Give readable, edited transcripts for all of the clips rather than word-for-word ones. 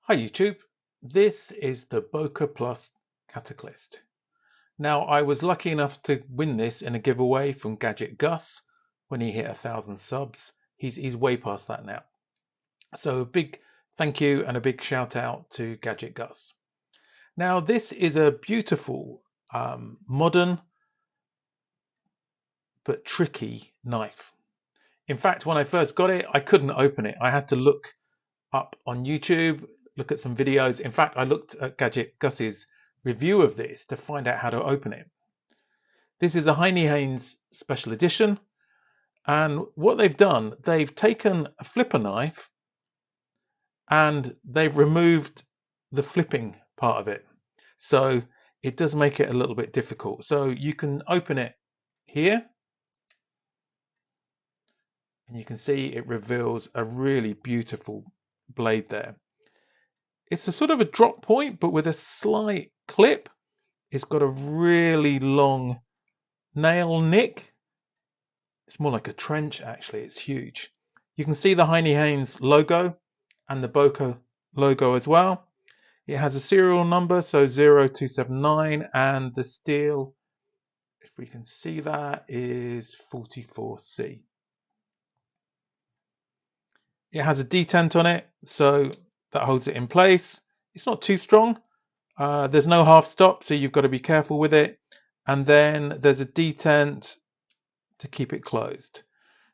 Hi YouTube, this is the Boker Cataclyst. Now I was lucky enough to win this in a giveaway from Gadget Gus when he hit 1,000 subs. He's way past that now. So a big thank you and a big shout out to Gadget Gus. Now this is a beautiful modern but tricky knife. In fact, when I first got it, I couldn't open it. I had to look up on YouTube, look at some videos. In fact, I looked at Gadget Gus's review of this to find out how to open it. This is a Heinnie Haynes Special Edition, and what they've done, they've taken a flipper knife and they've removed the flipping part of it. So it does make it a little bit difficult. So you can open it here, and you can see it reveals a really beautiful blade there. It's a sort of a drop point, but with a slight clip. It's got a really long nail nick. It's more like a trench, actually. It's huge. You can see the Heinnie Haynes logo and the Boker logo as well. It has a serial number, so 0279, and the steel, if we can see that, is 44C. It has a detent on it, so that holds it in place. It's not too strong. There's no half stop, so you've got to be careful with it. And then there's a detent to keep it closed.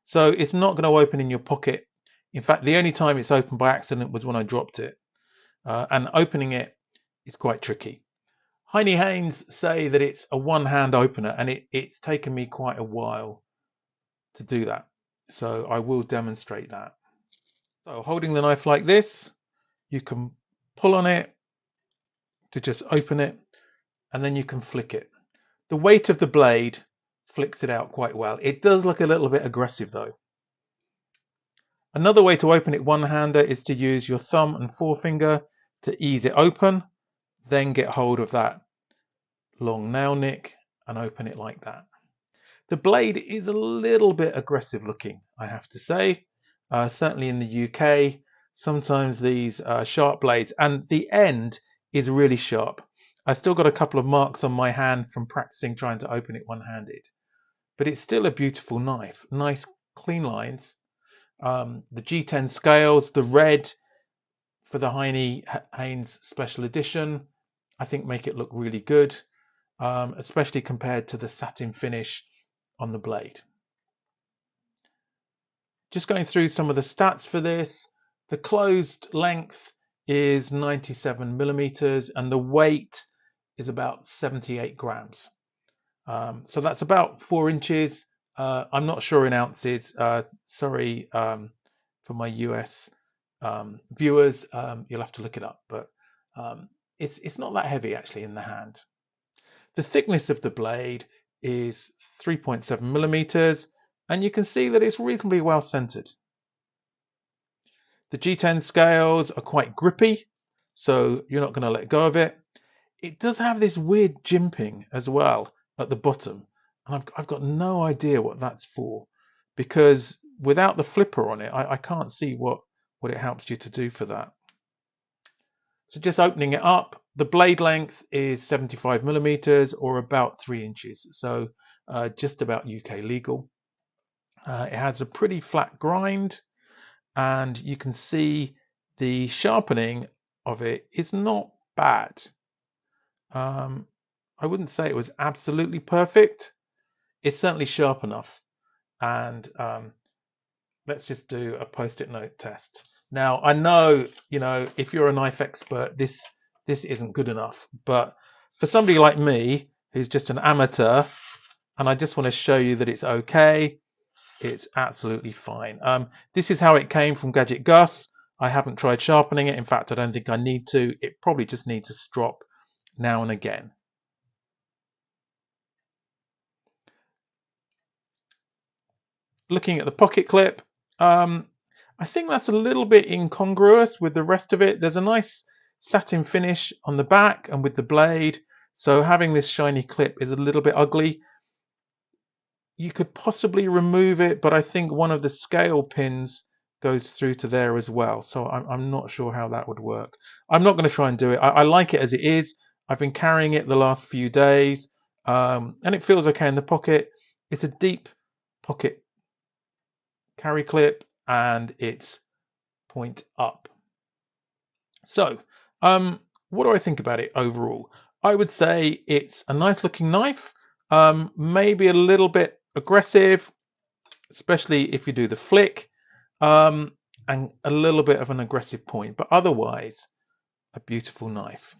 So it's not going to open in your pocket. In fact, the only time it's opened by accident was when I dropped it. And opening it is quite tricky. Heinnie Haynes say that it's a one-hand opener, and it's taken me quite a while to do that. So I will demonstrate that. So holding the knife like this, you can pull on it to just open it, and then you can flick it. The weight of the blade flicks it out quite well. It does look a little bit aggressive though. Another way to open it one-hander is to use your thumb and forefinger to ease it open, then get hold of that long nail nick and open it like that. The blade is a little bit aggressive looking, I have to say. Certainly in the UK, sometimes these sharp blades, and the end is really sharp. I've still got a couple of marks on my hand from practicing trying to open it one-handed, but it's still a beautiful knife. Nice clean lines. The G10 scales, the red for the Heinnie Haynes Special Edition, I think make it look really good, especially compared to the satin finish on the blade. Just going through some of the stats for this. The closed length is 97 millimeters and the weight is about 78 grams. So that's about 4 inches. I'm not sure in ounces. Sorry for my US viewers. You'll have to look it up, but it's not that heavy actually in the hand. The thickness of the blade is 3.7 millimeters. And you can see that it's reasonably well centered. The G10 scales are quite grippy, so you're not going to let go of it. It does have this weird jimping as well at the bottom, and I've got no idea what that's for, because without the flipper on it, I can't see what it helps you to do for that. So just opening it up, the blade length is 75 millimeters or about 3 inches, so just about UK legal. It has a pretty flat grind, and you can see the sharpening of it is not bad. I wouldn't say it was absolutely perfect. It's certainly sharp enough. And let's just do a post-it note test. Now, I know, if you're a knife expert, this isn't good enough. But for somebody like me, who's just an amateur, and I just want to show you that it's okay, it's absolutely fine. This is how it came from Gadget Gus. I haven't tried sharpening it. In fact, I don't think I need to. It probably just needs a strop now and again. Looking at the pocket clip, I think that's a little bit incongruous with the rest of it. There's a nice satin finish on the back and with the blade, so having this shiny clip is a little bit ugly. You could possibly remove it, but I think one of the scale pins goes through to there as well. So I'm not sure how that would work. I'm not going to try and do it. I like it as it is. I've been carrying it the last few days, and it feels okay in the pocket. It's a deep pocket carry clip, and it's point up. So, what do I think about it overall? I would say it's a nice looking knife, maybe a little bit aggressive, especially if you do the flick, and a little bit of an aggressive point, but otherwise a beautiful knife.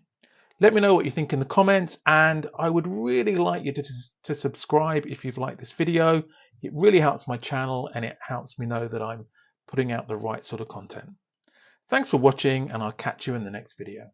Let me know what you think in the comments, and I would really like you to subscribe if you've liked this video. It really helps my channel, and it helps me know that I'm putting out the right sort of content. Thanks for watching, and I'll catch you in the next video.